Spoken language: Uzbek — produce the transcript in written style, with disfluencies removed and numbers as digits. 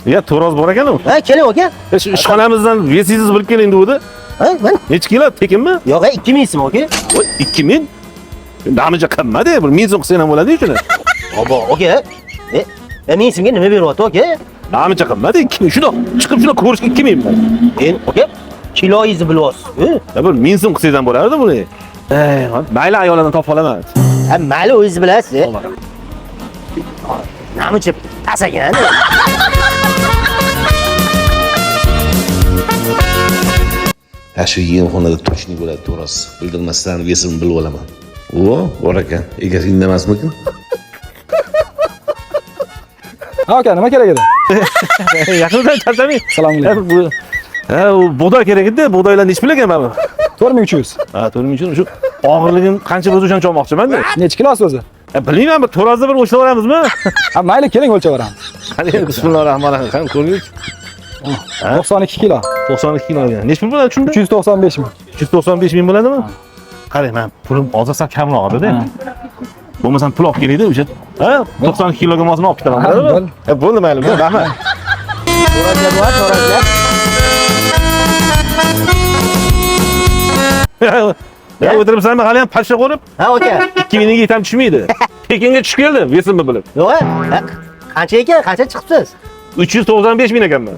Ya to'roz bor ekan u. Ha, keling aka. Shu ishxonamizdan vesingizni bilib keling degandi. Ha, mana. Necha kilo tekinmi? Yo'q, 2000 so'm aka. Voy 2000. Damiga qimmat-da, bir 1000 so'm qilsang ham bo'ladi shuni. Obo, aka. Men senga nima beryapti aka? Damiga qimmat 2000. Shuni chiqib shuni ko'rishga 2000 mi? Aka, kiloyingizni bilyapsiz-ku. Ya bir 1000 so'm qilsangiz ham bo'lardi buni. Mayli ayollardan topib olaman. Ha, mayli o'zingiz bilasiz. Namicha tasagan. Ha shu yemxonada точный bo'ladi to'g'risi. Bildirmasdan vesimni bilib olaman. O, bor ekan. Egasi indamasmikin? Ha aka, nima kerak edi? Yaqindan charchamang. Assalomu alaykum. Ha, u bug'doy kerak edi. Bug'doylarni ichib bilagan men. 4300. Ha, 4300 shu og'irligim qancha bo'lsa o'shancha olmoqchiman-da. Necha kilosi o'zi? Bilmayman, bir to'rozda bir o'lchab olamizmi? Ha, mayli, keling o'lchab beramiz. Qani, bismillahirrohmanirrohim. Qani ko'ring. 92 kilo. 92 kilo olgan. Nechta pul bo'ladi shunda? 395 ming. 395 ming bo'ladimi? Qarang, men pulim hozir kamroq edi-da. Bo'lmasam pul olib kelaydi o'sha. Ha, 92 kiloga mosini olib ketaman. Bo'ldi, mayli, rahmat. Ya o'tiribsanmi hali ham pashsha qo'rib? Ha aka. 2000 ga ham tushmaydi. Tekinga tushib keldi, vesimni bilib. Yo'q, qancha ekan? Qancha chiqibsiz? 395 ming ekanman.